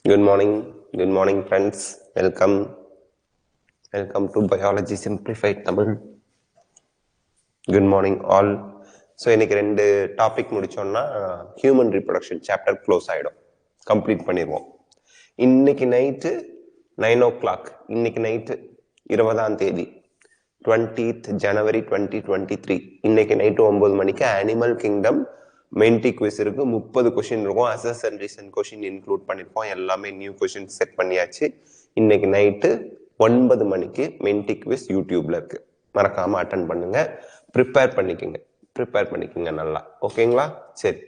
Good morning. Good morning, friends. Welcome. Welcome to Biology Simplified Tamil. Good morning, all. So இன்னைக்கு 2 topic முடிச்சோம்னா human reproduction chapter close ஆகிடும், complete பண்ணிடுவோம். இன்னைக்கு night 9 o'clock, இன்னைக்கு night 20ஆம் தேதி 20th January 2023, இன்னைக்கு night 9 மணிக்கு அனிமல் கிங்டம் மென்டி குவிஸ் இருக்கு. 30 கொஸ்டின் இருக்கும். Assess and recent question include பண்ணிருப்போம். எல்லாமே நியூ கொஸ்டின் செட் பண்ணியாச்சு. இன்னைக்கு நைட்டு 9 மணிக்கு மென்டி குவிஸ் யூடியூப்ல இருக்கு. மறக்காம அட்டன் பண்ணுங்க. ப்ரிப்பேர் பண்ணிக்கோங்க நல்லா. ஓகேங்களா? சரி,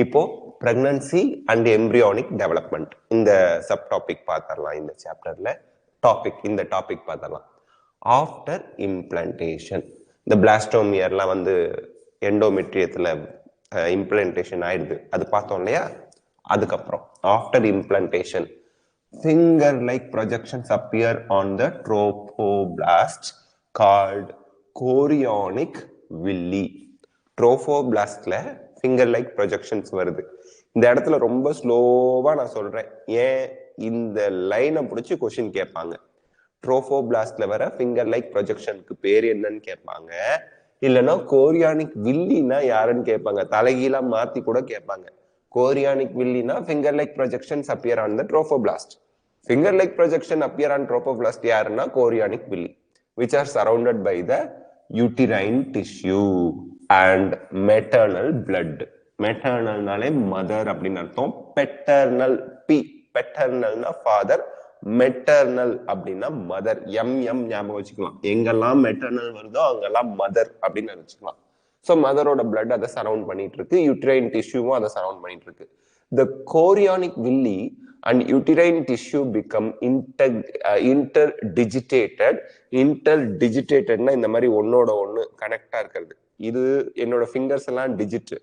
இப்போ பிரெக்னன்சி அண்ட் எம்ப்ரியானிக் டெவலப்மெண்ட் இந்த சப் டாபிக் பார்த்தரலாம். இந்த சாப்டர்ல இந்த டாபிக் பார்த்தரலாம். ஆஃப்டர் இம்ப்ளான்டேஷன், இந்த பிளாஸ்டோமியர்லாம் வந்து எண்டோமெட்ரியத்தில் இம்ப்ளான்டேஷன் ஆயிடுது, அது பார்த்தோம் இல்லையா? அதுக்கப்புறம் after implantation finger like projections appear on the trophoblast called chorionic villi. ட்ரோஃபோபிளாஸ்ட்ல ஃபிங்கர் லைக் ப்ரொஜெக்ஷன்ஸ் வருது. இந்த இடத்துல ரொம்ப ஸ்லோவா நான் சொல்றேன், ஏன் இந்த லைனை பிடிச்சி கொஸ்டின் கேட்பாங்க. ட்ரோஃபோபிளாஸ்ட்ல வர ஃபிங்கர் லைக் ப்ரொஜெக்ஷனுக்கு பேர் என்னன்னு கேட்பாங்க. இல்லைன்னா கோரியானிக் வில்லினா யாருன்னு கேட்பாங்க. தலைகீழா மாத்தி கூட கேட்பாங்க. கோரியானிக் வில்லினா finger like projections appear on the trophoblast. Finger like projection appear on trophoblast யாருன்னா chorionic villi, which are surrounded by the uterine tissue and maternal blood. மெட்டர்னல்னாலே மதர் அப்படின்னு அர்த்தம். பெட்டர்னல் பெட்டர்னல்னா ஃபாதர், மெட்டர்னல் அப்படின்னா மதர். எம் ஞாபகம் வச்சுக்கலாம். எங்கெல்லாம் maternal வருதோ அங்கெல்லாம் மதர் அப்படின்னு நினைச்சுக்கலாம். ஸோ மதரோட பிளட் அதை சரவுண்ட் பண்ணிட்டு இருக்கு, யூட்ரைன் டிஷ்யூவும் அதை சரவுண்ட் பண்ணிட்டு இருக்கு. The chorionic villi and uterine tissue become இன்டர்டிஜிட்டேட்டட்னா இந்த மாதிரி ஒன்னோட ஒன்று கனெக்டா இருக்கிறது. இது என்னோட ஃபிங்கர்ஸ் எல்லாம் டிஜிட்,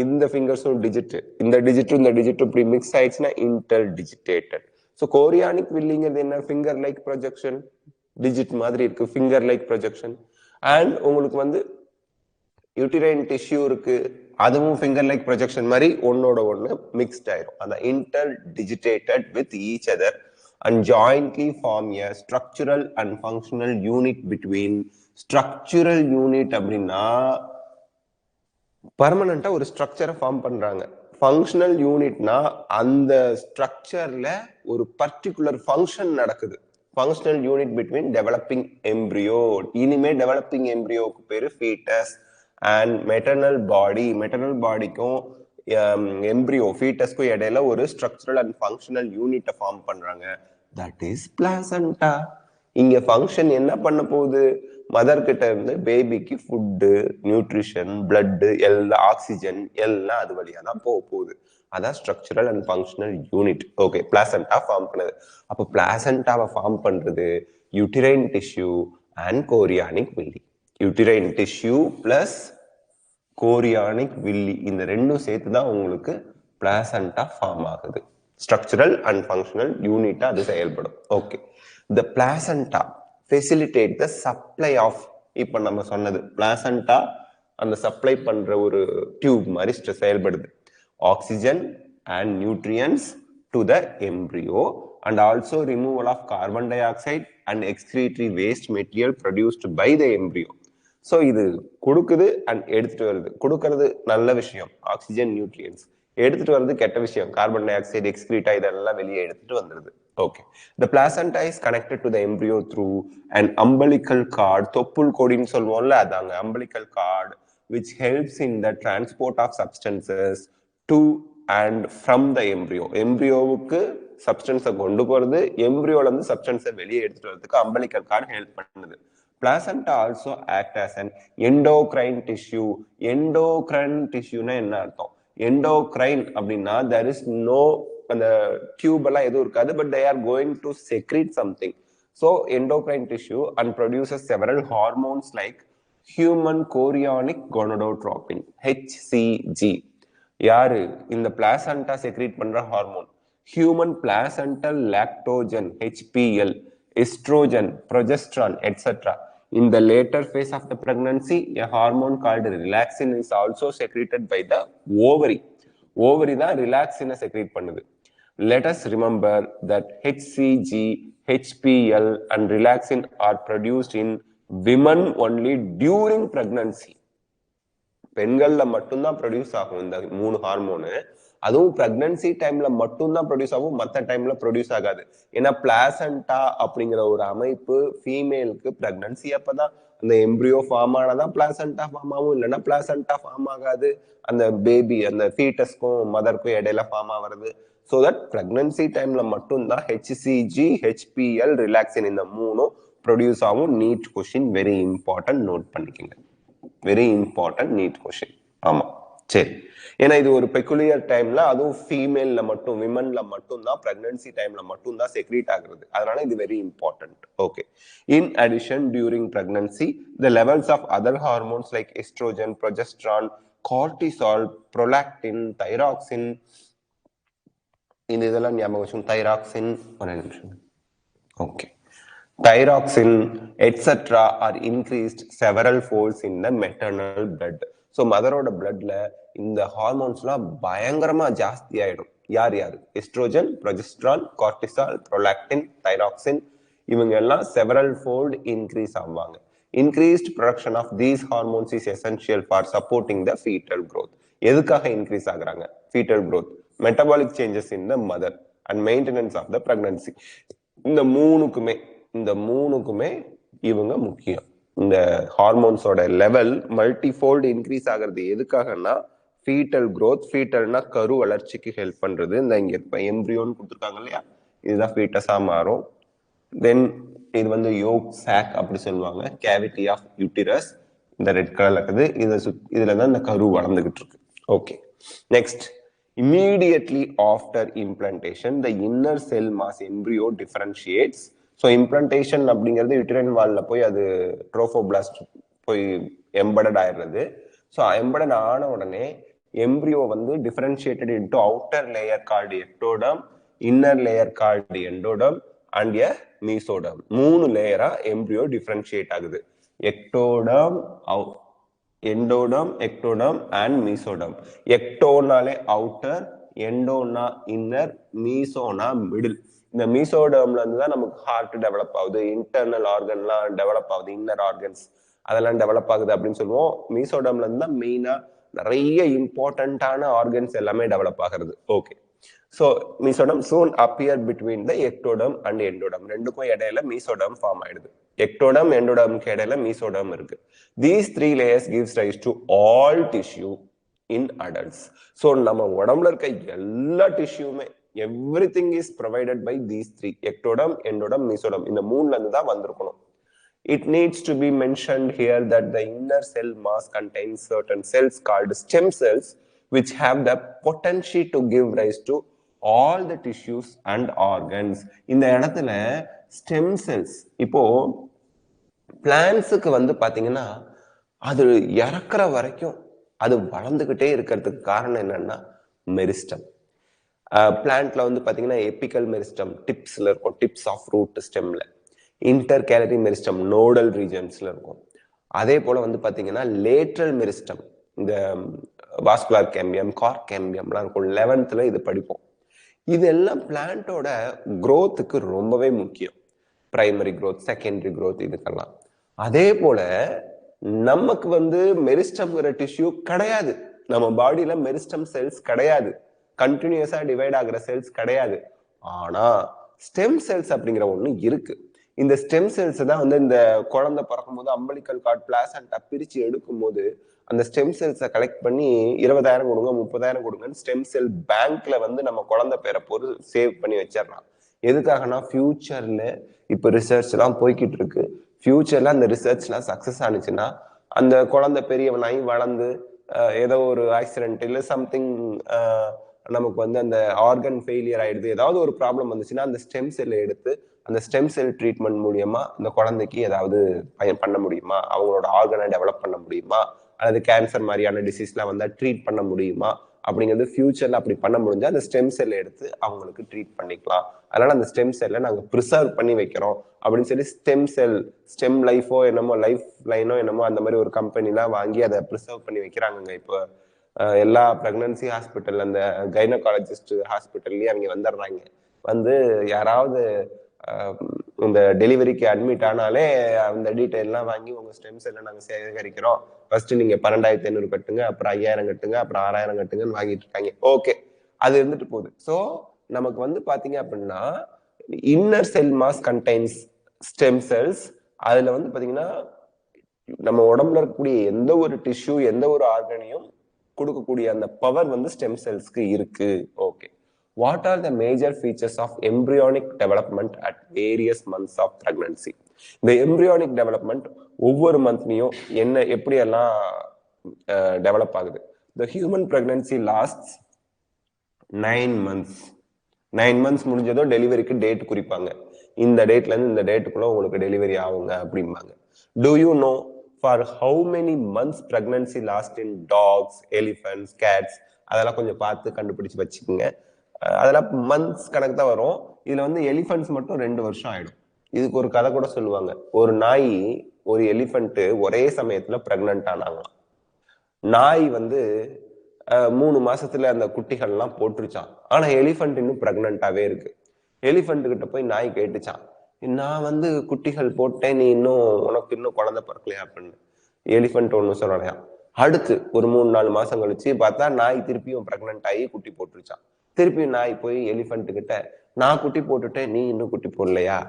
இந்த ஃபிங்கர்ஸும் டிஜிட், இந்த டிஜிட்டும் இப்படி மிக்ஸ் ஆயிடுச்சுன்னா இன்டர்டிஜிட்டேட்டட். ஸோ கோரியானிக் வில்லிங்கிறது என்ன? ஃபிங்கர் லைக் ப்ரொஜெக்ஷன், டிஜிட் மாதிரி இருக்கு, ஃபிங்கர் லைக் ப்ரொஜெக்ஷன். அண்ட் உங்களுக்கு வந்து யூட்டிரைன் டிஷ்யூ இருக்கு, அதுவும் ஃபிங்கர் லைக் ப்ரொஜெக்ஷன் மாதிரி ஒன்னோட ஒன்று மிக்ஸ்ட் ஆயிரும். அதான் interdigitated with each other and jointly form a structural and functional unit between. Structural unit அப்படின்னா பர்மனண்டா ஒரு ஸ்ட்ரக்சரை ஃபார்ம் பண்றாங்க. ஃபங்க்ஷனல் யூனிட்னா அந்த ஸ்ட்ரக்சர்ல ஒரு பர்டிகுலர் ஃபங்க்ஷன் நடக்குது. Functional unit between developing embryo. இனிமே டெவலப்பிங் எம்ப்ரியோக்கு பேரு ஃபீட்டஸ். அண்ட் மெட்டர்னல் பாடிக்கும் எம்ப்ரியோ ஃபீட்டஸ்க்கும் இடையில ஒரு ஸ்ட்ரக்சரல் அண்ட் ஃபங்க்ஷனல் யூனிட்டை ஃபார்ம் பண்றாங்க. That is placenta. இங்க ஃபங்க்ஷன் என்ன பண்ண போகுது? மதர் கிட்ட இருந்து பேபிக்கு ஃபுட்டு, நியூட்ரிஷன், பிளட், எல்லாம் ஆக்சிஜன் எல்லாம் அது வழியா தான் போக போகுது. அதான் structural and functional unit. Okay, placenta form பண்ணுது. அப்போ பிளாசண்டாவை ஃபார்ம் பண்றது uterine tissue and chorionic Willy. Uterine tissue plus chorionic villi, இந்த ரெண்டும் சேர்த்து தான் உங்களுக்கு பிளாசண்டா ஃபார்ம் ஆகுது. ஸ்ட்ரக்சரல் அண்ட் ஃபங்க்ஷனல் யூனிட்டா அது செயல்படும். Okay, the placenta facilitate the supply of, இப்போ நம்ம சொன்னது பிளாசண்டா அந்த சப்ளை பண்ற ஒரு டியூப் மாதிரி செயல்படுது. Oxygen and nutrients to the embryo and also removal of carbon dioxide and excretory waste material produced by the embryo. So இது கொடுக்குது அண்ட் எடுத்துட்டு வருது. கொடுக்கறது நல்ல விஷயம், ஆக்சிஜன் நியூட்ரியன்ஸ். எடுத்துட்டு வருது கெட்ட விஷயம், கார்பன் டை ஆக்சைடு, எக்ஸ்கிரீட்டா, இதெல்லாம் வெளியே எடுத்துட்டு வந்துருது. Okay, the placenta is connected to the embryo through and umbilical cord. தொப்புள் கொடின்னு சொல்லுவோம்ல, அதாங்க umbilical cord, which helps in the transport of substances to and from the embryo. எம்ப்ரியோவுக்கு சப்ஸ்டன்ஸை கொண்டு போறது, எம்ப்ரியோல இருந்து சப்ஸ்டன்ஸை வெளியே எடுத்துட்டு வரதுக்கு அம்பலிக்கல் கார்டு ஹெல்ப் பண்ணுது. Placenta also act as an endocrine tissue. Endocrine tissueனா என்ன அர்த்தம்? Endocrine அப்படின்னா there is no, அந்த டியூப் எல்லாம் எதுவும் இருக்காது, but they are going to secrete something. So endocrine tissue and produces several hormones like human chorionic gonadotropin, HCG. யாரு இந்த பிளாசண்டா செக்ரீட் பண்ற hormone? Human placental Lactogen, HPL, estrogen, progesterone, etc. In the later phase of the pregnancy, a hormone called relaxin is also secreted by the ovary. Ovary தான் relaxin secrete பண்ணுது. let us remember that HCG, HPL and relaxin are produced in women only during pregnancy. பெண்கள்ல மட்டும்தான் produce ஆகும் இந்த 3 hormone. அதுவும் pregnancy டைம்ல மட்டும்தான் produce ஆகும், மற்ற டைம்ல ப்ரொடியூஸ் ஆகாது. ஏன்னா பிளாசண்டா அப்படிங்கிற ஒரு அமைப்பு ஃபீமேலுக்கு பிரெக்னன்சி அப்பதான் அந்த எம்ப்ரியோ ஃபார்ம் ஆனாதான் பிளாசண்டா ஃபார்ம் ஆகும், இல்லைன்னா பிளாசண்டா ஃபார்ம் ஆகாது. அந்த பேபி அந்த ஃபீட்டஸ்க்கும் மதருக்கும் இடையில ஃபார்ம் ஆகிறது. ஸோ தட் பிரெக்னன்சி டைம்ல மட்டும்தான் ஹெச்சிஜி, ஹெச்பிஎல், ரிலாக்சின் இந்த 3ம் ப்ரொடியூஸ் ஆகும். NEET question, very important, note பண்ணிக்கோங்க. Very important NEET question. ஆமா, சரி. ஏன்னா இது ஒரு பெக்குலியர் டைம்ல, அதுவும் ஃபீமேல்ல மட்டும், விமன்ல மட்டும் தான், பிரெக்னன்சி டைம்ல மட்டும் தான் செக்ரீட் ஆகுறது. அதனால இது very important. Okay. In addition, during pregnancy the levels of other hormones like oestrogen, progesterone, cortisol, prolactin, thyroxine, இதெல்லாம் ஞாபகம் வச்சுக்கணும். தைராக்சின், ஒரு நிமிஷம். Okay. Thyroxin, etc. are increased several folds in the maternal blood. So மதரோட பிளட்ல இந்த ஹார்மோன்ஸ்லாம் பயங்கரமா ஜாஸ்தி ஆயிடும். யார் யார்? Oestrogen, progesterone, cortisol, prolactin, thyroxine, இவங்க எல்லாம் செவரல் ஃபோல்ட் இன்க்ரீஸ் ஆவாங்க. Increased production of these hormones is essential for supporting the fetal growth. எதுக்காக இன்க்ரீஸ் ஆகுறாங்க? fetal growth, metabolic changes in the mother and maintenance of the pregnancy. இந்த மூணுக்குமே இவங்க முக்கியம். இந்த ஹார்மோன்ஸோட level மல்டிஃபோல்டு increase ஆகிறது எதுக்காகனா ஃபீட்டல் growth. ஃபீட்டல்னா கரு வளர்ச்சிக்கு ஹெல்ப் பண்றது. இந்த இங்க எம்ப்ரியோன்னு கொடுத்துருக்காங்க இல்லையா, இதுதான் ஃபீட்டஸா மாறும். தென் இது வந்து யோக் சாக் அப்படி சொல்லுவாங்க, கேவிட்டி ஆஃப் யூட்டிரஸ், இந்த ரெட் கலர்ல இருக்குது. இதுல தான் இந்த கரு வளர்ந்துகிட்டு இருக்கு. Okay. Next, immediately after implantation the inner cell mass embryo differentiates. So implantation அப்படிங்கிறது யூட்ரைன் வால்ல போய் அது ட்ரோஃபோபிளாஸ்ட் போய் எம்படட் ஆயிடுறது. ஸோ எம்படட் ஆன உடனே எம்ப்ரியோ வந்து differentiated into outer layer called ectoderm, inner layer called endoderm and a mesoderm. 3 லேயரா எம்ப்ரியோ டிஃபரன்ஷியேட் ஆகுது. Ectoderm, endoderm, ectoderm and mesoderm. எக்டோனாலே அவுட்டர், எண்டோனா இன்னர், மீசோனா மிடில். இந்த மீசோடம்ல இருந்து தான் நமக்கு ஹார்ட் டெவலப் ஆகுது, இன்டர்னல் ஆர்கன்லாம் டெவலப் ஆகுது, இன்னர் ஆர்கன்ஸ் அதெல்லாம் டெவலப் ஆகுது அப்படின்னு சொல்லுவோம். மீசோடம்ல இருந்து தான் மெயினா நிறைய இம்பார்ட்டன்டான ஆர்கன்ஸ் எல்லாமே டெவலப் ஆகிறது. Okay. So mesoderm soon appear between the ectoderm and endoderm. ரெண்டுக்கும் இடையில மீசோடம் ஃபார்ம் ஆயிடுது. எக்டோடம் எண்டோடம்க்கு இடையில மீசோடம் இருக்கு. These 3 layers gives rise to all tissue in adults. So நம்ம உடம்புல இருக்க எல்லா டிஷ்யூமே, everything is provided by these 3, ectoderm, endodom, mesoderm. இந்த 3ல இருந்து தான் வந்திருக்கணும். It needs to be mentioned here that the inner cell mass contains certain cells called stem cells which have the potential to give rise to all the tissues and organs. இந்த இடத்துல stem cells, இப்போ பிளான்ஸுக்கு வந்து பாத்தீங்கன்னா அது இறக்குற வரைக்கும் அது வளர்ந்துகிட்டே இருக்கிறதுக்கு காரணம் என்னன்னா மெரிஸ்டம். பிளான்ட்ல வந்து பாத்தீங்கன்னா எபிக்கல் மெரிஸ்டம் டிப்ஸ்ல இருக்கும், டிப்ஸ் ஆஃப் ரூட் ஸ்டெம்ல. இன்டர் கேலரி மெரிஸ்டம் நோடல் ரீஜன்ஸ்ல இருக்கும். அதே போல வந்து பாத்தீங்கன்னா லேட்ரல் மெரிஸ்டம், இந்த வாஸ்குலர் கேம்பியம், கார்க் கேம்பியம்லாம் இருக்கும். 11th இது படிப்போம். இதெல்லாம் பிளான்ட்டோட growthக்கு ரொம்பவே முக்கியம். பிரைமரி growth, செகண்டரி growth இதுக்கெல்லாம். அதே போல நமக்கு வந்து மெரிஸ்டம்ங்கிற டிஷ்யூ கிடையாது. நம்ம பாடியில மெரிஸ்டம் செல்ஸ் கிடையாது, கண்டினியூஸா டிவைட் ஆகிற செல்ஸ் கிடையாது. ஆனா ஸ்டெம் செல்ஸ் அப்படிங்கிற ஒண்ணு இருக்கு. இந்த ஸ்டெம் செல்ஸ் தான் வந்து இந்த குழந்தை பிறக்கும் போது அம்பலிக்கல் கார்ட் பிளாசண்டா பிரிச்சு எடுக்கும் போது அந்த ஸ்டெம் செல்ஸை கலெக்ட் பண்ணி 20,000 கொடுங்க 30,000 கொடுங்கன்னு ஸ்டெம் செல் பேங்க்ல வந்து நம்ம குழந்தை பேரை பொருள் சேவ் பண்ணி வச்சிடலாம். எதுக்காகனா ஃபியூச்சர்ல இப்ப ரிசர்ச் எல்லாம் போய்கிட்டு இருக்கு. ஃபியூச்சர்ல அந்த ரிசர்ச் எல்லாம் சக்சஸ் ஆனிச்சுன்னா அந்த குழந்தை பெரியவனாய் வளர்ந்து ஏதோ ஒரு ஆக்சிடென்ட் இல்லை சம்திங் நமக்கு வந்து அந்த ஆர்கன் ஃபெயிலியர் ஆயிடுது, ஏதாவது ஒரு ப்ராப்ளம் வந்துச்சுன்னா அந்த ஸ்டெம் செல்லை எடுத்து அந்த ஸ்டெம் செல் ட்ரீட்மெண்ட் மூலியமா அந்த குழந்தைக்கு ஏதாவது பண்ண முடியுமா, அவங்களோட ஆர்கனை டெவலப் பண்ண முடியுமா, அல்லது கேன்சர் மாதிரியான டிசீஸ்லாம் வந்தா ட்ரீட் பண்ண முடியுமா அப்படிங்கிறது ஃபியூச்சர்ல அப்படி பண்ண முடிஞ்சா அந்த ஸ்டெம் செல்லை எடுத்து அவங்களுக்கு ட்ரீட் பண்ணிக்கலாம். அதனால அந்த ஸ்டெம் செல்லை நாங்கள் ப்ரிசர்வ் பண்ணி வைக்கிறோம் அப்படின்னு சொல்லி ஸ்டெம் செல், ஸ்டெம் லைஃபோ என்னமோ லைஃப் லைனோ என்னமோ அந்த மாதிரி ஒரு கம்பெனிலாம் வாங்கி அதை ப்ரிசர்வ் பண்ணி வைக்கிறாங்க. இப்போ எல்லா பிரெக்னன்சி ஹாஸ்பிட்டல் அந்த கைனகாலஜிஸ்ட் ஹாஸ்பிட்டல்லயும் அவங்க வந்துடுறாங்க. வந்து யாராவது இந்த டெலிவரிக்கு அட்மிட் ஆனாலே அந்த டீட்டெயில்லாம் வாங்கி உங்க ஸ்டெம் செல்லை நாங்க சேகரிக்கிறோம், ஃபர்ஸ்ட் நீங்க 12,500 கட்டுங்க, அப்புறம் 5,000 கட்டுங்க, அப்புறம் 6,000 கட்டுங்கன்னு வாங்கிட்டு இருக்காங்க. ஓகே, அது இருந்துட்டு போகுது. ஸோ நமக்கு வந்து பாத்தீங்க அப்படின்னா inner cell mass contains stem cells. அதுல வந்து பாத்தீங்கன்னா நம்ம உடம்புல இருக்கக்கூடிய எந்த ஒரு டிஷ்யூ எந்த ஒரு ஆர்கனையும் கொடுக்கக்கூடிய அந்த பவர் வந்து ஸ்டெம் செல்ஸ்க்கு இருக்கு. Okay, what are the major features of embryonic development at various months of pregnancy? இந்த எம்ப்ரியானிக் டெவலப்மெண்ட் ஒவ்வொரு மந்த்லயும் என்ன எப்படி எல்லாம் டெவலப் ஆகுது? The human pregnancy lasts 9 months. 9 months முடிஞ்சதோ டெலிவரிக்கு டேட் குறிப்பாங்க. இந்த டேட்ல இருந்து இந்த டேட்டுக்குள்ள உங்களுக்கு டெலிவரி ஆகுங்க அப்படிம்பாங்க. Do you know for how many months pregnancy lasts in dogs, elephants, cats? அதெல்லாம் கொஞ்சம் பார்த்து கண்டுபிடிச்சு வச்சுக்கோங்க. அதெல்லாம் மந்த்ஸ் கணக்கு தான் வரும். இதுல வந்து எலிஃபென்ட்ஸ் மட்டும் 2 வருஷம் ஆயிடும். இதுக்கு ஒரு கதை கூட சொல்லுவாங்க. ஒரு நாய் ஒரு எலிஃபென்ட் ஒரே சமயத்துல பிரெக்னன்ட் ஆனாங்களாம். நாய் வந்து 3 மாசத்துல அந்த குட்டிகள்லாம் போட்டுருச்சான். ஆனா எலிஃபென்ட் இன்னும் பிரெக்னன்டாவே இருக்கு. எலிஃபென்ட் கிட்ட போய் நாய் கேட்டுச்சான், நான் வந்து குட்டிகள் போட்டேன், நீ உனக்கு இன்னும் குழந்தை பிறக்கலையா அப்படின்னு. எலிஃபென்ட் ஒண்ணு சொல்லலையா. அடுத்து ஒரு 3-4 மாசம் கழிச்சு பார்த்தா நாய் திருப்பியும் பிரெக்னன்ட் ஆகி குட்டி போட்டுருச்சான். திருப்பியும் நாய் போய் எலிஃபென்ட் கிட்ட, நான் குட்டி போட்டுட்டேன், நீ இன்னும் குட்டி போடலையா?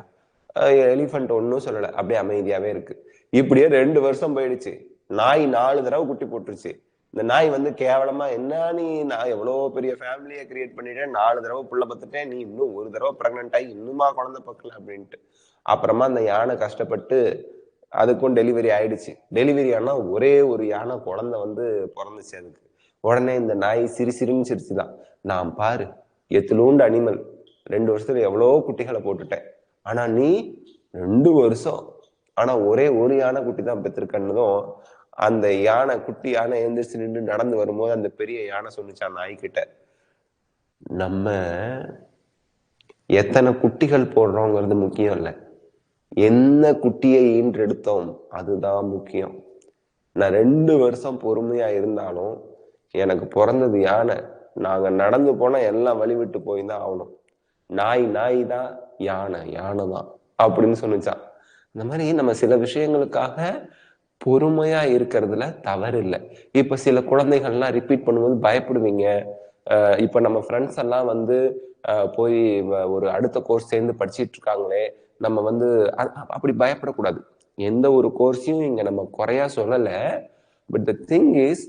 எலிஃபென்ட் ஒன்னும் சொல்லல, அப்படியே அமைதியாவே இருக்கு. இப்படியே 2 வருஷம் போயிடுச்சு. நாய் 4 தடவை குட்டி போட்டுருச்சு. இந்த நாய் வந்து கேவலமா, என்ன நீ, நான் எவ்வளவு பெரிய ஃபேமிலியை கிரியேட் பண்ணிட்டேன், 4 தடவை புள்ள பத்துட்டேன், நீ இன்னும் ஒரு தடவை பிரெக்னன்ட் ஆகி இன்னுமா குழந்தை பக்கல அப்படின்ட்டு. அப்புறமா அந்த யானை கஷ்டப்பட்டு அதுக்கும் டெலிவரி ஆயிடுச்சு. டெலிவரி ஆனா ஒரே ஒரு யானை குழந்தை வந்து பிறந்துச்சு அதுக்கு. உடனே இந்த நாய் சிரிசிரின்னு சிரிச்சுதான், நான் பாரு எத்துலூண்டு அனிமல், 2 வருஷத்துல எவ்வளவோ குட்டிகளை போட்டுட்டேன், ஆனா நீ 2 வருஷம் ஆனா ஒரே ஒரு யானை குட்டி தான் பெற்றிருக்கன்னதும் அந்த யானை குட்டி யானை எழுந்திரிச்சு நின்று நடந்து வரும்போது அந்த பெரிய யானை சொன்னிச்சான் நாய்கிட்ட, நம்ம எத்தனை குட்டிகள் போடுறோங்கிறது முக்கியம் இல்லை, என்ன குட்டியை ஈன்றெடுத்தோம் அதுதான் முக்கியம். நான் 2 வருஷம் பொறுமையா இருந்தாலும் எனக்கு பிறந்தது யானை, நாங்க நடந்து போனா எல்லாம் வழி விட்டு போய் தான் ஆகணும். நாய் நாய் தான், யானை யானை தான் அப்படின்னு சொன்னிச்சான். இந்த மாதிரி நம்ம சில விஷயங்களுக்காக பொறுமையா இருக்கிறதுல தவறு இல்லை. இப்ப சில குழந்தைகள்லாம் ரிப்பீட் பண்ணும்போது பயப்படுவீங்க. இப்ப நம்ம ஃப்ரெண்ட்ஸ் எல்லாம் வந்து போய் ஒரு அடுத்த கோர்ஸ் சேர்ந்து படிச்சுட்டு இருக்காங்களே, நம்ம வந்து அப்படி பயப்படக்கூடாது. எந்த ஒரு கோர்ஸையும் இங்க நம்ம குறையா சொல்லல. பட் த திங் இஸ்,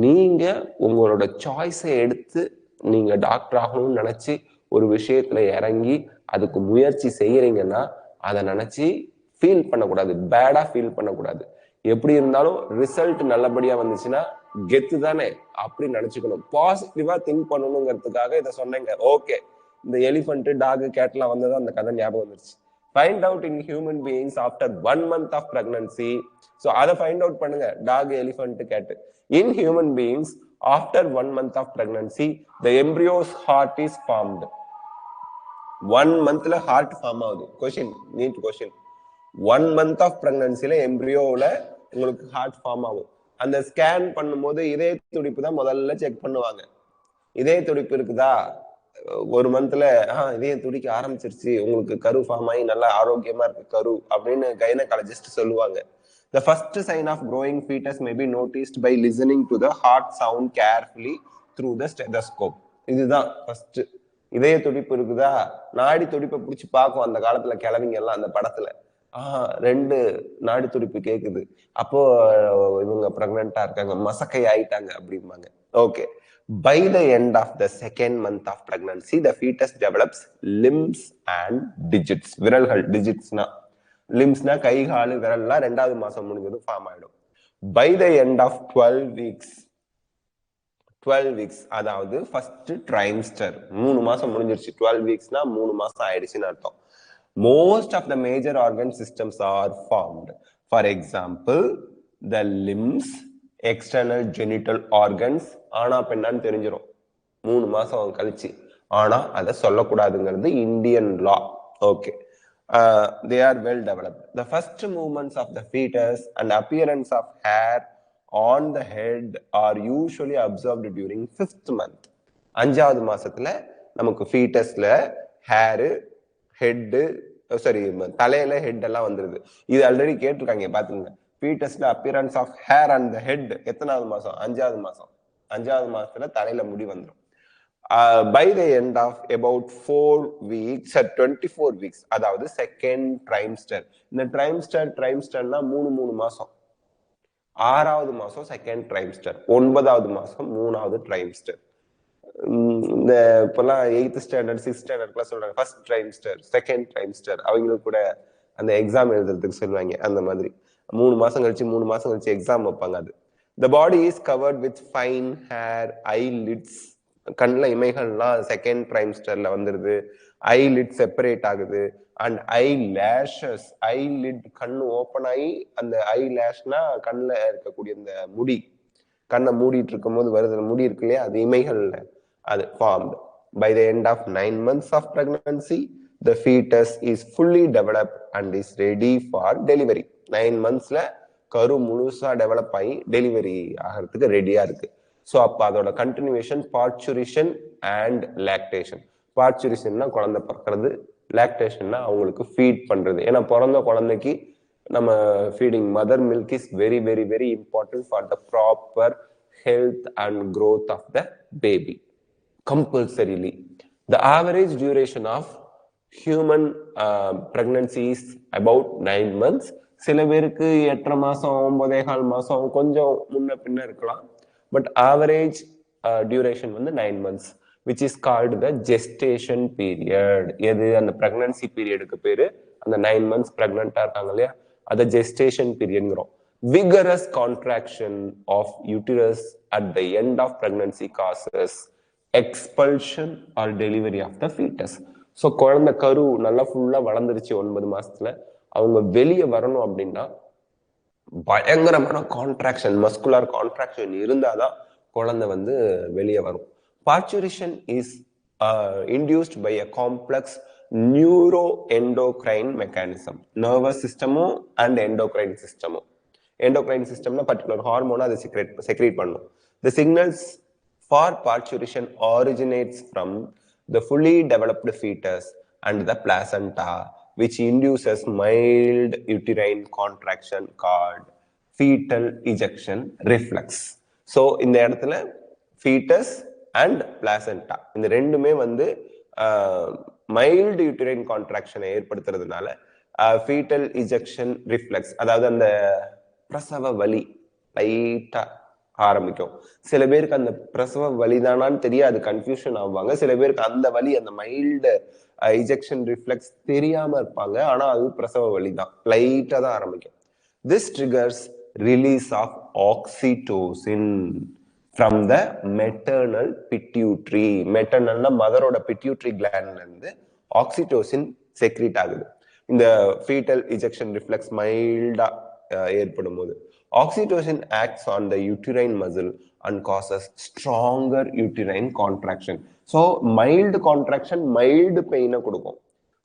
நீங்க உங்களோட சாய்ஸை எடுத்து நீங்க டாக்டர் ஆகணும்னு நினைச்சு ஒரு விஷயத்துல இறங்கி அதுக்கு முயற்சி செய்யறீங்கன்னா அதை நினைச்சு ஃபீல் பண்ணக்கூடாது, பேடா ஃபீல் பண்ணக்கூடாது. எப்படி இருந்தாலும் ரிசல்ட் நல்லபடியா வந்துச்சுன்னா கெத்து தானே, அப்படி நினைச்சுக்கணும். பாசிட்டிவா திங்க் பண்ணணுங்கிறதுக்காக இதை சொன்னேங்க. ஓகே, இந்த எலிஃபென்ட் டாக் கேட்லாம் வந்தது அந்த கதை ஞாபகம் வந்துருச்சு. Find out in human beings after 1 month of pregnancy. So அதை ஃபைண்ட் அவுட் பண்ணுங்க. Dog, elephant, cat. In human beings after 1 month of pregnancy the embryo's heart is formed. 1 monthல ஹார்ட் ஃபார்ம் ஆகுது. Question, NEET question. 1 month of பிரெக்னன்சில எம்ப்ரியோல உங்களுக்கு heart form ஆகும். அந்த scan பண்ணும்போது இதய துடிப்பு தான் முதல்ல செக் பண்ணுவாங்க. இதய துடிப்பு இருக்குதா, 1 monthல இதய துடிக்க ஆரம்பிச்சிருச்சு, உங்களுக்கு கரு ஃபார்ம் ஆகி நல்லா ஆரோக்கியமா இருக்கு கரு அப்படின்னு கைனகாலஜிஸ்ட் சொல்லுவாங்க. The first sign of growing fetus may be noticed by listening to the heart sound carefully through the stethoscope. இதுதான் ஃபர்ஸ்ட். இதய துடிப்பு இருக்குதா, நாடி துடிப்பை பிடிச்சி பார்க்கும் அந்த காலத்துல கிழவிங்க எல்லாம். அந்த படத்துல 2 நாடி துடிப்பு கேக்குது, அப்போ இவங்க பிரெக்னெண்டா இருக்காங்க, மசக்கை ஆயிட்டாங்க அப்படிம்பாங்க. Okay, by the end of the 2nd month of pregnancy the fetus develops limbs and digits. விரல்கள், டிஜிட்ஸ்னா லிம்ஸ்னா கை கால் விரல்லாம் 2வது மாசம் முடிஞ்சது ஃபார்ம் ஆயிடும். by the end of 12 weeks, அதாவது ஃபர்ஸ்ட் ட்ரைம்ஸ்டர், 3 மாசம் முடிஞ்சிருச்சு. 12 weeksனா 3 மாசம் ஆயிடுச்சுன்னு அர்த்தம். Most of the major organ systems are formed. For example, the limbs, external genital organs. ஆனா பெண்ணான்னு தெரிஞ்சிடும் 3 மாசம் கழிச்சு. ஆனா அதை சொல்லக்கூடாதுங்கிறது Indian law. Okay, they are well developed. The first movements of the fetus and appearance of hair on the head are usually observed during 5th month. 5வது மாசத்துல நமக்கு ஃபீட்டஸ்ல ஹேர், ஹெட், சாரி தலையில ஹெட் எல்லாம் வந்துருது. இது ஆல்ரெடி கேட்டிருக்காங்க பாத்துங்க. ஃபீட்டஸ்ல appearance of hair and head எத்தனாவது மாசம்? 5வது மாசம். 5வது மாசத்துல தலையில முடி வந்துடும். By the end of about 4 weeks at 24 weeks, அதாவது செகண்ட் ட்ரைம்ஸ்டர். இந்த ட்ரைம்ஸ்டர்னா 3 மாசம். 6வது மாசம் செகண்ட் ட்ரைம்ஸ்டர், 9வது மாசம் 3வது ட்ரைம்ஸ்டர். இந்த இப்பெல்லாம் 8th ஸ்டாண்டர்ட் 6th ஸ்டாண்டர்ட் சொல்றாங்க ஃபர்ஸ்ட் ட்ரைம்ஸ்டர், செகண்ட் ட்ரைம்ஸ்டர். அவங்களுக்கு கூட அந்த எக்ஸாம் எழுதுறதுக்கு சொல்லுவாங்க. அந்த மாதிரி 3 மாசம் கழிச்சு எக்ஸாம் வைப்பாங்க. அது the body is covered with fine hair, eyelids, கண்ணுல இமைகள்லாம் செகண்ட் ட்ரைம்ஸ்டர்ல வந்துருது. ஐலிட் செப்பரேட் ஆகுது. அண்ட் ஐ லேஷஸ், ஐலிட் கண்ணு ஓப்பன் ஆகி அந்த ஐ லேஷ்னா கண்ணுல இருக்கக்கூடிய இந்த முடி, கண்ணை மூடிட்டு இருக்கும் போது வருது முடி இருக்கு இல்லையா, அது இமைகள்ல அது formed. By the end of 9 months of pregnancy, the fetus is fully developed and is ready for delivery. 9 monthsல கரு முழுசா டெவலப் ஆகி டெலிவரி ஆகிறதுக்கு ரெடியா இருக்கு. ஸோ அப்போ அதோட கண்டினியூஷன் பார்ச்சுரிஷன் அண்ட் லாக்டேஷன். பார்ச்சுரிஷன்னா குழந்தை பிறக்கிறது, லாக்டேஷன்னா அவங்களுக்கு ஃபீட் பண்றது. ஏன்னா பிறந்த குழந்தைக்கு நம்ம feeding mother milk is very very very important for the proper health and growth of the baby. Compulsorily the average duration of human pregnancy is about 9 months. சில பேருக்கு 8.5 மாசம் 9.25 மாசம் கொஞ்சம் முன்ன பின்ன இருக்கலாம். பட் ஆவரேஜ் டியூரேஷன் வந்து 9 months, which is called the gestation period. எது அந்த பிரெக்னன்சி பீரியடுக்கு பேரு. அந்த 9 months பிரெக்னண்டா இருக்காங்க இல்லையா, அதை gestation பீரியட்ங்கிறோம். vigorous contraction of uterus at the end of pregnancy causes expulsion or delivery of the fetus. So குழந்தை கரு நல்லா ஃபுல்லா வளர்ந்துருச்சு 9 மாசத்துல, அவங்க வெளியே வரணும் அப்படின்னா பயங்கரமான கான்ட்ராக்ஷன், மஸ்குலர் கான்ட்ராக்ஷன் இருந்தாதான் குழந்தை வந்து வெளியே வரும். Parturition is induced by a complex neuroendocrine mechanism. nervous systemமும் and endocrine systemமும். endocrine systemனா பர்டிகுலர் ஹார்மோனை அதை செக்ரேட் பண்ணும். the signals for parturition originates from the fully developed fetus and the placenta, which induces mild uterine contraction called fetal ejection reflex. So இந்த இடத்துல fetus and placenta இந்த ரெண்டுமே வந்து மைல்டு யூட்டரைன் கான்ட்ராக்ஷனை ஏற்படுத்துறதுனால fetal ejection reflex, அதாவது அந்த பிரசவ வலி லைட்டா ஆரம்பிக்கும். சில பேருக்கு அந்த பிரசவ வலிதானான்னு தெரியாது, கன்ஃபியூஷன் ஆவாங்க. சில பேருக்கு அந்த வலி, அந்த மைல்டு இஜெக்ஷன் ரிஃப்ளெக்ஸ் தெரியாம இருப்பாங்க, ஆனா அது பிரசவ வலி தான், லைட்டா தான் ஆரம்பிக்கும். This triggers release of oxytocin from the maternal pituitary. மெட்டர்னல்னா மதரோட பிட்யூட்ரி கிளாண்ட்ல இருந்து ஆக்சிடோசின் செக்ரீட் ஆகுது. இந்த ஃபீட்டல் இஜெக்ஷன் ரிஃப்ளெக்ஸ் மைல்டா ஏற்படும் போது oxytocin acts on the uterine muscle and causes stronger uterine contraction. So mild contraction mild pain கொடுக்கும்.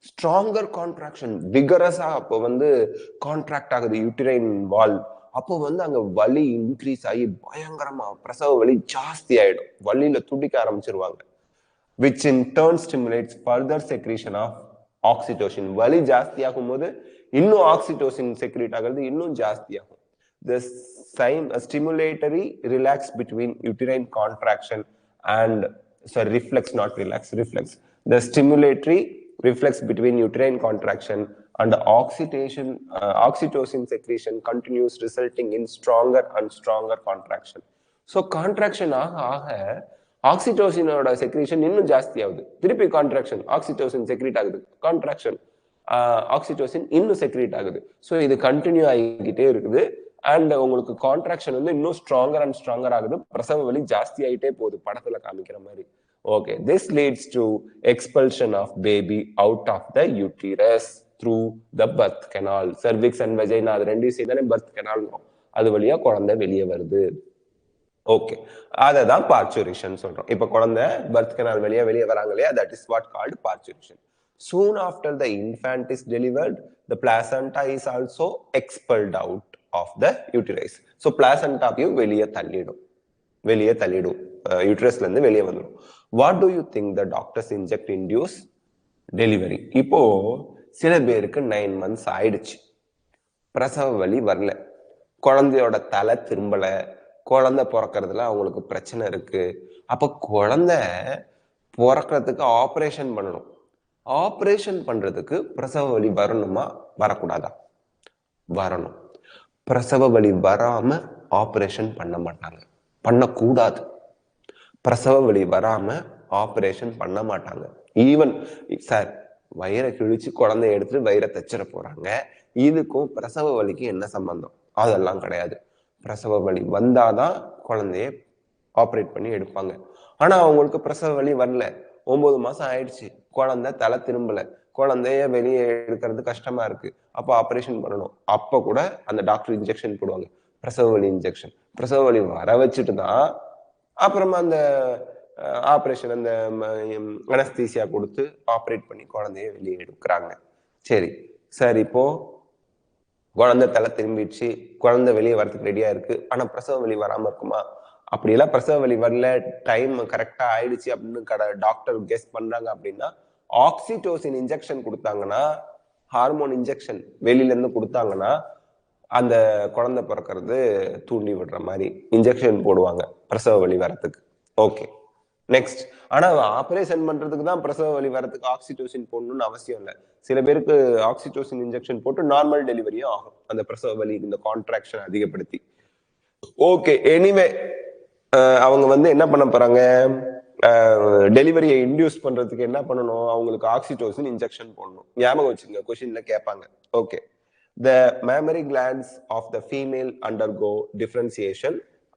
stronger contraction vigorousா அப்போ வந்து கான்ட்ராக்ட் ஆகுது யூட்டரைன் வால். அப்போ வந்து அங்க வலி இன்க்ரீஸ் ஆகி பயங்கரமா பிரசவ வலி ஜாஸ்தி ஆயிடும், வலியில துடிக்க ஆரம்பிச்சிருவாங்க. which in turn stimulates further secretion of oxytocin. வலி ஜாஸ்தி ஆகும் போது இன்னும் ஆக்சிடோசின் செக்ரீட் ஆகிறது இன்னும் ஜாஸ்தி ஆகும். The stimulatory relax between uterine contraction and reflex, not relax, reflex. The stimulatory reflex between uterine contraction and oxytocin secretion continues, resulting in stronger and stronger contraction. So contraction ஆக ஆக்சிடோசினோட secretion இன்னும் ஜாஸ்தி ஆகுது. திருப்பி contraction, oxytocin secrete ஆகுது, contraction, oxytocin இன்னும் secrete ஆகுது. So இது continue ஆகிக்கிட்டே இருக்குது. அண்ட் உங்களுக்கு கான்ட்ராக்ஷன் வந்து இன்னும் ஸ்ட்ராங்கர் அண்ட் ஸ்ட்ராங்கர் ஆகுது, பிரசவ வலி ஜாஸ்தி ஆகிட்டே போகுது படத்துல காமிக்கிற மாதிரி. Okay, this leads to expulsion of baby out of the uterus through the birth canal. Cervix and vagina அது ரெண்டையும் சேர்ந்தானே பர்த் கெனால், அது வழியா குழந்தை வெளியே வருது. ஓகே, அதை தான் பார்ச்சுரிஷன் சொல்றோம். இப்ப குழந்தை பர்த் கெனால் வெளியே வராங்க இல்லையா, that is what called parturition. Soon after the infant is delivered, the placenta is also expelled out of the uterus. So placenta வெளியே தள்ளிடும் யூட்ரஸ்ல இருந்து வெளியே வந்துடும். What to you think the doctors inject induce delivery? இப்போ சில பேருக்கு 9 months ஆயிடுச்சு, பிரசவ வலி வரல, குழந்தையோட தலை திரும்பல, குழந்தை பிறக்கிறதுல அவங்களுக்கு பிரச்சனை இருக்கு. அப்ப குழந்தை பிறக்கிறதுக்கு ஆப்ரேஷன் பண்ணணும். ஆப்ரேஷன் பண்றதுக்கு பிரசவ வலி வரணுமா வரக்கூடாதா? வரணும். பிரசவ வலி வராம ஆப்ரேஷன் பண்ண மாட்டாங்க, பண்ணக்கூடாது. பிரசவ வலி வராம ஆப்ரேஷன் பண்ண மாட்டாங்க. ஈவன் சார் வயிறை கிழிச்சு குழந்தைய எடுத்துட்டு வயிறை தச்சிட போறாங்க, இதுக்கும் பிரசவ வலிக்கு என்ன சம்பந்தம்? அதெல்லாம் கிடையாது. பிரசவ வலி வந்தாதான் குழந்தைய ஆப்ரேட் பண்ணி எடுப்பாங்க. ஆனா அவங்களுக்கு பிரசவ வலி வரல, 9 மாசம் ஆயிடுச்சு, குழந்தை தலை திரும்பல, குழந்தைய வெளியே எடுக்கிறது கஷ்டமா இருக்கு, அப்ப ஆப்ரேஷன் பண்ணணும். அப்ப கூட அந்த டாக்டர் இன்ஜெக்ஷன் போடுவாங்க, பிரசவ வலி இன்ஜெக்ஷன். பிரசவ வலி வர வச்சுட்டு தான் அப்புறமா அந்த ஆப்ரேஷன், அந்த அனஸ்தீசியா கொடுத்து ஆப்ரேட் பண்ணி குழந்தைய வெளியே எடுக்கிறாங்க. சரி சார், இப்போ குழந்தை தலை திரும்பிடுச்சு, குழந்தை வெளியே வரதுக்கு ரெடியா இருக்கு, ஆனா பிரசவ வலி வராம இருக்குமா? அப்படியெல்லாம் பிரசவ வலி வரல, டைம் கரெக்டா ஆயிடுச்சு அப்படின்னு டாக்டர் கெஸ் பண்றாங்க அப்படின்னா ஆக்சிடோசின் இன்ஜெக்ஷன் கொடுத்தாங்கன்னா, ஹார்மோன் இன்ஜெக்ஷன் வெளியில இருந்து கொடுத்தாங்கன்னா அந்த குழந்தை பிறக்கிறது தூண்டி விடுற மாதிரி இன்ஜெக்ஷன் போடுவாங்க பிரசவ வலி வரத்துக்கு. Okay, next. ஆனா ஆபரேஷன் பண்றதுக்கு தான் பிரசவ வலி வரதுக்கு ஆக்சிடோசின் போடணும்னு அவசியம் இல்லை. சில பேருக்கு ஆக்சிடோசின் இன்ஜெக்ஷன் போட்டு நார்மல் டெலிவரியும் ஆகும், அந்த பிரசவ வலி இந்த கான்ட்ராக்ஷன் அதிகப்படுத்தி. ஓகே, எனிவே அவங்க என்ன பண்ண போறாங்க, டெலிவரியை இன்டியூஸ் பண்றதுக்கு என்ன பண்ணணும், அவங்களுக்கு ஆக்சிடோசின் இன்ஜெக்ஷன் போடணும். ஞாபகம் வச்சுங்க, கொஸ்டின்ல கேட்பாங்க. Okay, the mammary glands of the female undergo differentiation.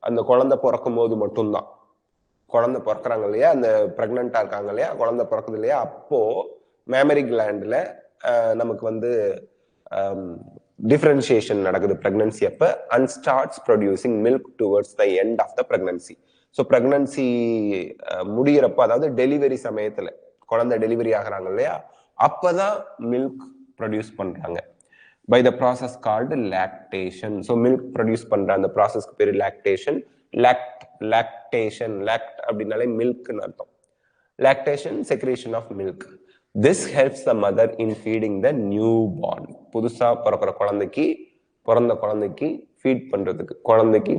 அந்த குழந்தை பிறக்கும் போது மட்டும்தான், குழந்தை பிறக்கிறாங்க இல்லையா, அந்த பிரெக்னண்டா இருக்காங்க இல்லையா, குழந்தை பிறக்குது இல்லையா, அப்போ மேமரி கிளாண்ட்ல நமக்கு டிஃபரன்சியேஷன் நடக்குது பிரெக்னன்சி அப்ப, and starts producing milk towards the end of the pregnancy. So pregnancy முடிகிறப்ப, அதாவது டெலிவரி சமயத்துல குழந்தை டெலிவரி ஆகுறாங்க இல்லையா, அப்பதான் மில்க் ப்ரொடியூஸ் பண்றாங்க by the process called lactation. So milk produce பண்ற அந்த ப்ராசஸ்க்கு பேரு lactation. lactation அப்படினாலே மில்க்னு அர்த்தம். lactation, secretion of milk. This helps the mother in feeding the newborn. புதுசா பிறக்கிற குழந்தைக்கு, பிறந்த குழந்தைக்கு ஃபீட் பண்றதுக்கு, குழந்தைக்கு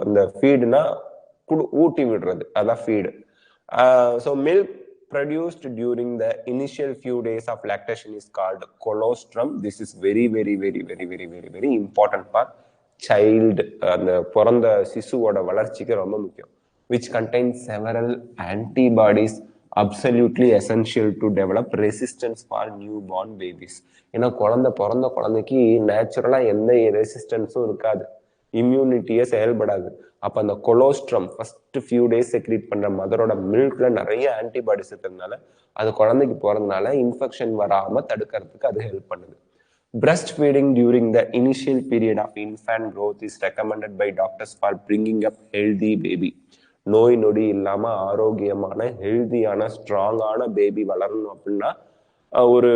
அந்த ஃபீடுனா ஊட்டி விடுறது, அதான் feed. So milk produced during the initial few days of lactation is called colostrum. This is very important part. Child, அந்த பிறந்த சிசுவோட வளர்ச்சிக்கு ரொம்ப முக்கியம். Which contains several antibodies absolutely essential to develop resistance for newborn babies. ஏன்னா பிறந்த குழந்தைக்கு நேச்சுரலா எந்த ரெசிஸ்டன்ஸும் இருக்காது, இம்யூனிட்டியே செயல்படாது. அப்ப அந்த colostrum first few days secrete பண்ற மதரோட மில்க்ல நிறைய ஆன்டிபாடிஸ் இருக்கிறதுனால அது குழந்தைக்கு போறதுனால இன்ஃபெக்ஷன் வராம தடுக்கிறதுக்கு அது ஹெல்ப் பண்ணுது. Breast feeding during the initial period of infant growth is recommended by doctors for bringing up healthy baby. நோய் நொடி இல்லாம ஆரோக்கியமான ஹெல்தியான ஸ்ட்ராங்கான பேபி வளரணும் அப்படின்னா ஒரு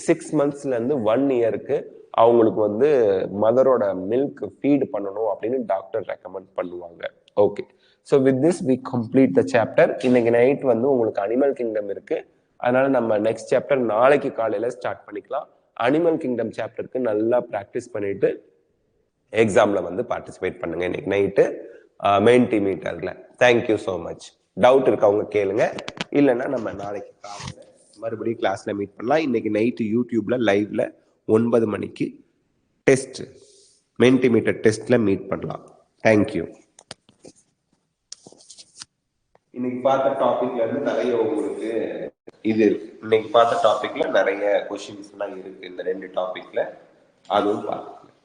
6 monthsல இருந்து 1 yearக்கு அவங்களுக்கு மதரோட மில்க் ஃபீட் பண்ணணும் அப்படின்னு டாக்டர் ரெக்கமெண்ட் பண்ணுவாங்க. Okay, so with this we complete the chapter. இன்னைக்கு நைட் உங்களுக்கு அனிமல் கிங்டம் இருக்கு, அதனால நம்ம நெக்ஸ்ட் சாப்டர் நாளைக்கு காலையில ஸ்டார்ட் பண்ணிக்கலாம். அனிமல் கிங்டம் சாப்டருக்கு நல்லா ப்ராக்டிஸ் பண்ணிட்டு எக்ஸாம்ல பார்ட்டிசிபேட் பண்ணுங்க இன்னைக்கு நைட்டு மெயின்டிமீட்டர்ல. Thank you so much. டவுட் இருக்கவங்க கேளுங்க, இல்லைன்னா நம்ம நாளைக்கு காலையில மறுபடியும் கிளாஸ்ல மீட் பண்ணலாம். இன்னைக்கு நைட்டு யூடியூப்ல லைவ்ல 9 மணிக்கு டெஸ்ட், மெயின்டிமீட்டர் டெஸ்ட்ல மீட் பண்ணலாம். தேங்க்யூ. இன்னைக்கு பார்த்த டாபிக்ல இருந்து நிறைய உங்களுக்கு இது இன்னைக்கு பார்த்த டாபிக்ல நிறைய கொஸ்டின்ஸ் எல்லாம் இருக்கு இந்த 2 டாபிக்ல, அதுவும் பார்த்துக்கலாம்.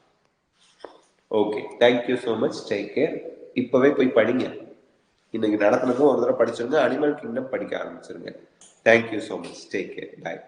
Okay, thank you so much. Take care. இப்பவே போய் படிங்க, இன்னைக்கு நடத்துனதும் ஒரு தடவை படிச்சிருங்க, அனிமல் கிங்டம் படிக்க ஆரம்பிச்சிருங்க. Thank you so much. Take care. பாய்.